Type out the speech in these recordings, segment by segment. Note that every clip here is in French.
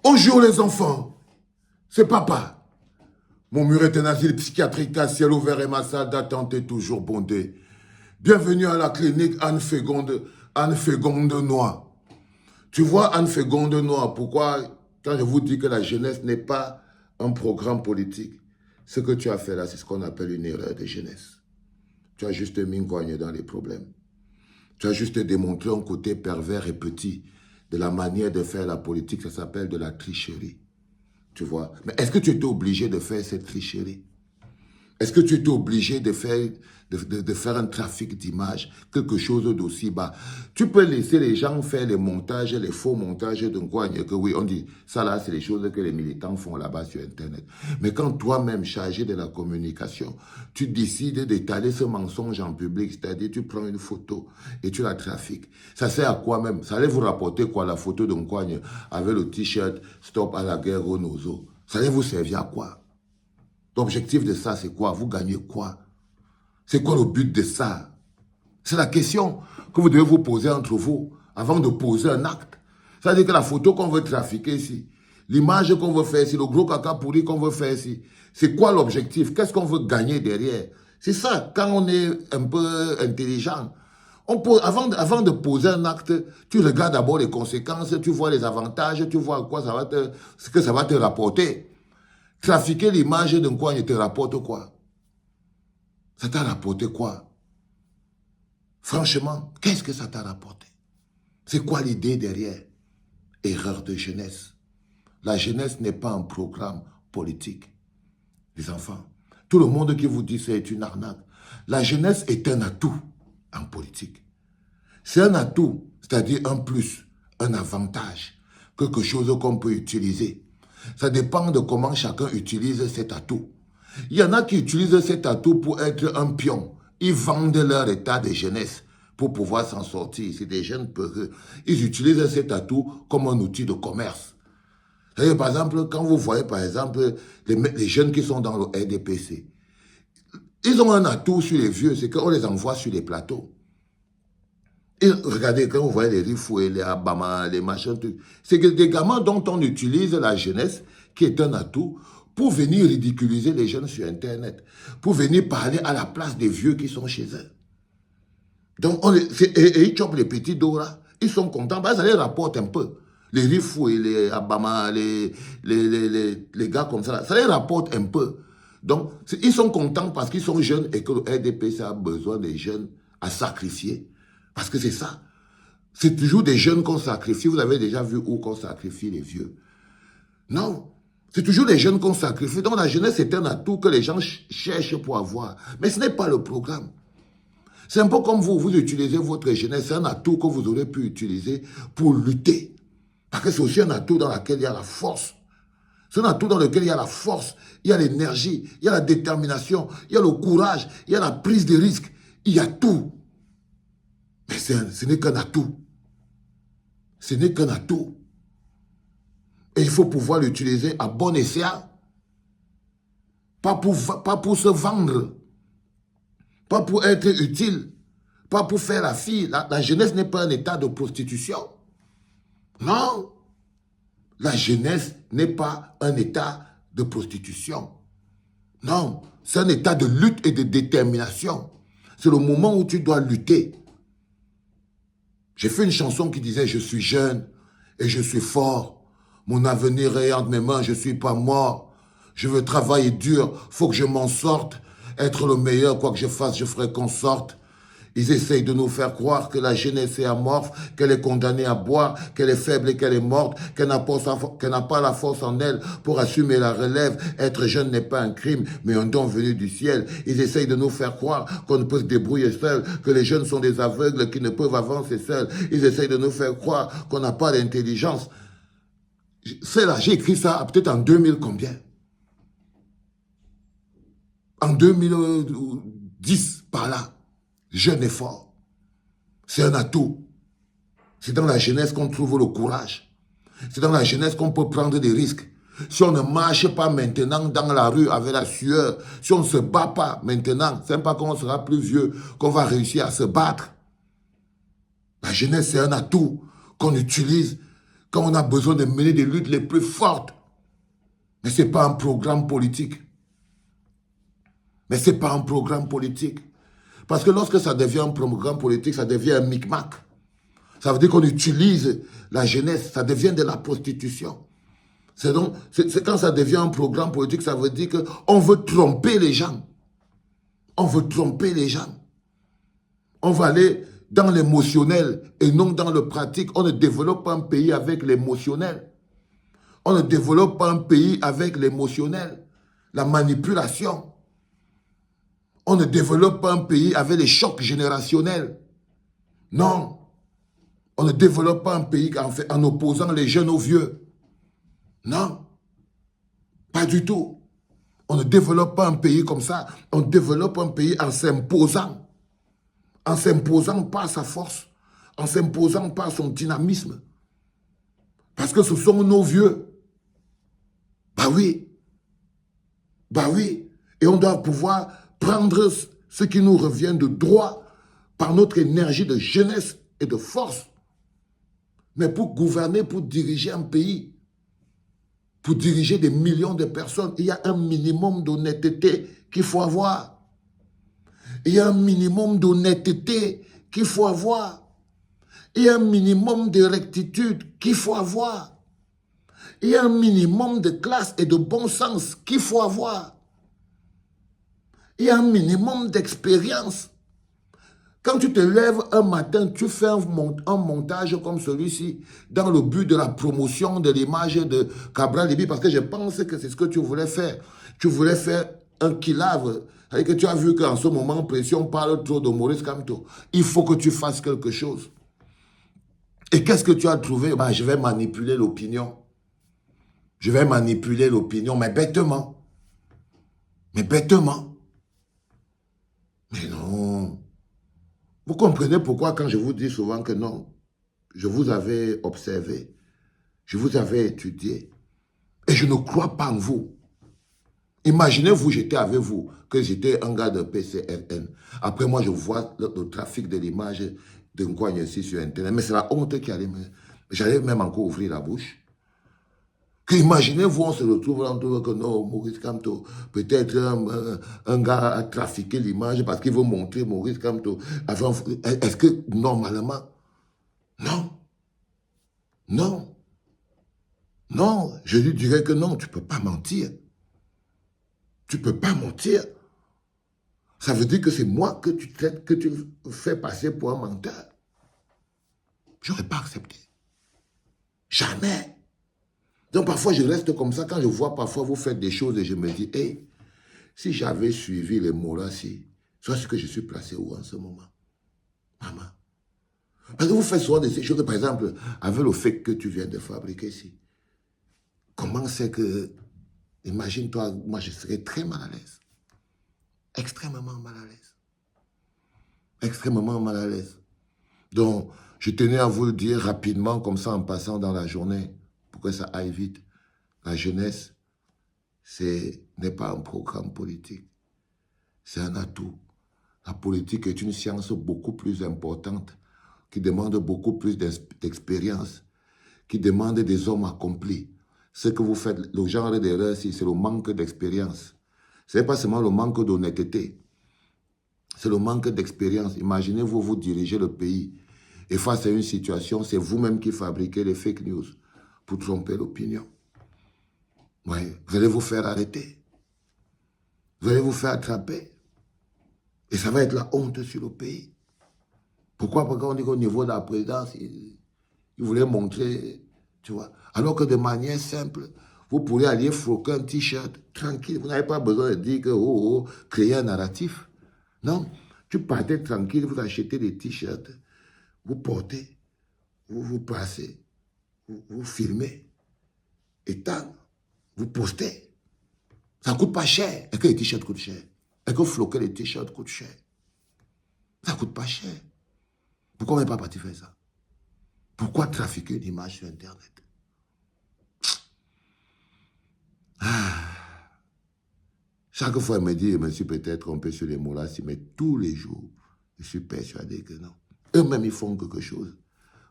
Bonjour les enfants, c'est papa. Mon mur est un asile psychiatrique à ciel ouvert et ma salle d'attente est toujours bondée. Bienvenue à la clinique Anne Fégonde-Noix. Tu vois, Anne-Fégonde-Noix, pourquoi, quand je vous dis que la jeunesse n'est pas un programme politique, ce que tu as fait là, c'est ce qu'on appelle une erreur de jeunesse. Tu as juste mis une coigne dans les problèmes. Tu as juste démontré un côté pervers et petit de la manière de faire la politique. Ça s'appelle de la tricherie. Tu vois. Mais est-ce que tu étais obligé de faire cette tricherie? Est-ce que tu étais obligé de faire un trafic d'images, quelque chose d'aussi bas? Tu peux laisser les gens faire les montages, les faux montages d'un coigne, que oui, on dit, ça là, c'est les choses que les militants font là-bas sur Internet. Mais quand toi-même, chargé de la communication, tu décides d'étaler ce mensonge en public, c'est-à-dire tu prends une photo et tu la trafiques, ça sert à quoi même? Ça allait vous rapporter quoi, la photo d'un coigne avec le t-shirt « Stop à la guerre au Nozo ». Ça allait vous servir à quoi? L'objectif de ça, c'est quoi? Vous gagnez quoi? C'est quoi le but de ça? C'est la question que vous devez vous poser entre vous avant de poser un acte. C'est-à-dire que la photo qu'on veut trafiquer ici, l'image qu'on veut faire ici, le gros caca pourri qu'on veut faire ici, c'est quoi l'objectif? Qu'est-ce qu'on veut gagner derrière? C'est ça, quand on est un peu intelligent. Avant de poser un acte, tu regardes d'abord les conséquences, tu vois les avantages, tu vois ce que ça va te rapporter. Trafiquer l'image d'un coin te rapporte quoi? Ça t'a rapporté quoi? Franchement, qu'est-ce que ça t'a rapporté? C'est quoi l'idée derrière? Erreur de jeunesse. La jeunesse n'est pas un programme politique. Les enfants, tout le monde qui vous dit c'est une arnaque. La jeunesse est un atout en politique. C'est un atout, c'est-à-dire un plus, un avantage, quelque chose qu'on peut utiliser. Ça dépend de comment chacun utilise cet atout. Il y en a qui utilisent cet atout pour être un pion. Ils vendent leur état de jeunesse pour pouvoir s'en sortir. C'est des jeunes peureux. Ils utilisent cet atout comme un outil de commerce. Et par exemple, quand vous voyez par exemple les jeunes qui sont dans le RDPC, ils ont un atout sur les vieux, c'est qu'on les envoie sur les plateaux. Et regardez, quand vous voyez les Rifoué, les Abama, les machins, c'est que des gamins dont on utilise la jeunesse, qui est un atout, pour venir ridiculiser les jeunes sur Internet, pour venir parler à la place des vieux qui sont chez eux. Donc, et ils chopent les petits Dora, ils sont contents, bah, ça les rapporte un peu. Les Rifoué, les Abama, les gars comme ça les rapporte un peu. Donc, ils sont contents parce qu'ils sont jeunes et que le RDPC a besoin des jeunes à sacrifier. Parce que c'est ça. C'est toujours des jeunes qu'on sacrifie. Vous avez déjà vu où qu'on sacrifie les vieux? Non. C'est toujours des jeunes qu'on sacrifie. Donc la jeunesse est un atout que les gens cherchent pour avoir. Mais ce n'est pas le programme. C'est un peu comme vous utilisez votre jeunesse. C'est un atout que vous aurez pu utiliser pour lutter. Parce que c'est aussi un atout dans lequel il y a la force. C'est un atout dans lequel il y a la force, il y a l'énergie, il y a la détermination, il y a le courage, il y a la prise de risque. Il y a tout. Mais ce n'est qu'un atout. Ce n'est qu'un atout. Et il faut pouvoir l'utiliser à bon escient. Pas pour se vendre. Pas pour être utile. Pas pour faire la fille. La jeunesse n'est pas un état de prostitution. Non. La jeunesse n'est pas un état de prostitution. Non. C'est un état de lutte et de détermination. C'est le moment où tu dois lutter. J'ai fait une chanson qui disait « Je suis jeune et je suis fort. Mon avenir est entre mes mains, je ne suis pas mort. Je veux travailler dur, faut que je m'en sorte. Être le meilleur, quoi que je fasse, je ferai qu'on sorte. » Ils essayent de nous faire croire que la jeunesse est amorphe, qu'elle est condamnée à boire, qu'elle est faible et qu'elle est morte, qu'elle n'a pas la force en elle pour assumer la relève. Être jeune n'est pas un crime, mais un don venu du ciel. Ils essayent de nous faire croire qu'on ne peut se débrouiller seul, que les jeunes sont des aveugles qui ne peuvent avancer seuls. Ils essayent de nous faire croire qu'on n'a pas d'intelligence. C'est là, j'ai écrit ça peut-être en 2000 combien? En 2010, par là. Jeune et fort. C'est un atout. C'est dans la jeunesse qu'on trouve le courage. C'est dans la jeunesse qu'on peut prendre des risques. Si on ne marche pas maintenant dans la rue avec la sueur, si on ne se bat pas maintenant, c'est pas quand on sera plus vieux qu'on va réussir à se battre. La jeunesse, c'est un atout qu'on utilise quand on a besoin de mener des luttes les plus fortes. Mais ce n'est pas un programme politique. Mais ce n'est pas un programme politique. Parce que lorsque ça devient un programme politique, ça devient un micmac. Ça veut dire qu'on utilise la jeunesse, ça devient de la prostitution. C'est quand ça devient un programme politique, ça veut dire qu'on veut tromper les gens. On veut tromper les gens. On va aller dans l'émotionnel et non dans le pratique. On ne développe pas un pays avec l'émotionnel. On ne développe pas un pays avec l'émotionnel. La manipulation. On ne développe pas un pays avec les chocs générationnels. Non. On ne développe pas un pays en opposant les jeunes aux vieux. Non. Pas du tout. On ne développe pas un pays comme ça. On développe un pays en s'imposant. En s'imposant par sa force. En s'imposant par son dynamisme. Parce que ce sont nos vieux. Bah oui. Bah oui. Et on doit pouvoir prendre ce qui nous revient de droit par notre énergie de jeunesse et de force. Mais pour gouverner, pour diriger un pays, pour diriger des millions de personnes, il y a un minimum d'honnêteté qu'il faut avoir. Il y a un minimum d'honnêteté qu'il faut avoir. Il y a un minimum de rectitude qu'il faut avoir. Il y a un minimum de classe et de bon sens qu'il faut avoir. Il y a un minimum d'expérience. Quand tu te lèves un matin, tu fais un montage comme celui-ci dans le but de la promotion de l'image de Cabral Libby, parce que je pense que c'est ce que tu voulais faire. Tu voulais faire un kilave. C'est-à-dire que tu as vu qu'en ce moment précis, on parle trop de Maurice Kamto. Il faut que tu fasses quelque chose. Et qu'est-ce que tu as trouvé? Ben, je vais manipuler l'opinion. Je vais manipuler l'opinion, mais bêtement. Mais bêtement. Mais non. Vous comprenez pourquoi quand je vous dis souvent que non, je vous avais observé, je vous avais étudié, et je ne crois pas en vous. Imaginez-vous, j'étais avec vous, que j'étais un gars de PCRN. Après moi, je vois le trafic de l'image de Nkouagne ici sur Internet. Mais c'est la honte qui allait me... J'allais même encore ouvrir la bouche. Que imaginez-vous, on se retrouve là, on trouve que non, Maurice Kamto, peut-être un gars a trafiqué l'image parce qu'il veut montrer Maurice Kamto. Est-ce que normalement, non, non, non, je lui dirais que non, tu ne peux pas mentir. Tu ne peux pas mentir. Ça veut dire que c'est moi que tu traites, que tu fais passer pour un menteur. Je n'aurais pas accepté. Jamais. Donc parfois je reste comme ça, quand je vois parfois vous faites des choses et je me dis, hey, si j'avais suivi les mots là, soit ce que je suis placé où en ce moment? Maman. Parce que vous faites souvent des choses, par exemple, avec le fait que tu viens de fabriquer ici. Comment c'est que, imagine-toi, moi je serais très mal à l'aise. Extrêmement mal à l'aise. Extrêmement mal à l'aise. Donc, je tenais à vous le dire rapidement, comme ça, en passant dans la journée, pour que ça aille vite. La jeunesse, n'est pas un programme politique. C'est un atout. La politique est une science beaucoup plus importante, qui demande beaucoup plus d'expérience, qui demande des hommes accomplis. Ce que vous faites, le genre d'erreur, c'est le manque d'expérience. Ce n'est pas seulement le manque d'honnêteté. C'est le manque d'expérience. Imaginez-vous, vous dirigez le pays. Et face à une situation, c'est vous-même qui fabriquez les fake news pour tromper l'opinion. Ouais, vous allez vous faire arrêter. Vous allez vous faire attraper. Et ça va être la honte sur le pays. Pourquoi? Parce qu'on dit qu'au niveau de la présidence, il voulait montrer, tu vois. Alors que de manière simple, vous pourrez aller floquer un t-shirt tranquille. Vous n'avez pas besoin de dire que, créer un narratif. Non, tu partez tranquille, vous achetez des t-shirts, vous portez, vous passez, vous filmez, et tant, vous postez. Ça ne coûte pas cher. Est-ce que les t-shirts coûtent cher? Est-ce que floquer les t-shirts coûte cher? Ça ne coûte pas cher. Pourquoi on n'est pas parti faire ça? Pourquoi trafiquer une image sur Internet? Chaque fois, elle me dit, je me suis peut-être trompé sur les mots là, mais tous les jours, je suis persuadé que non. Eux-mêmes, ils font quelque chose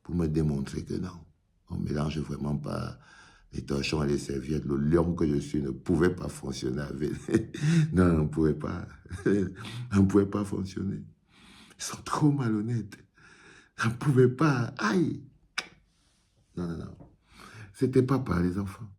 pour me démontrer que non. On mélange vraiment pas les torchons et les serviettes. Le lion que je suis ne pouvait pas fonctionner avec... Non, on ne pouvait pas. On ne pouvait pas fonctionner. Ils sont trop malhonnêtes. On ne pouvait pas. Aïe! Non, non, non. C'était pas par les enfants.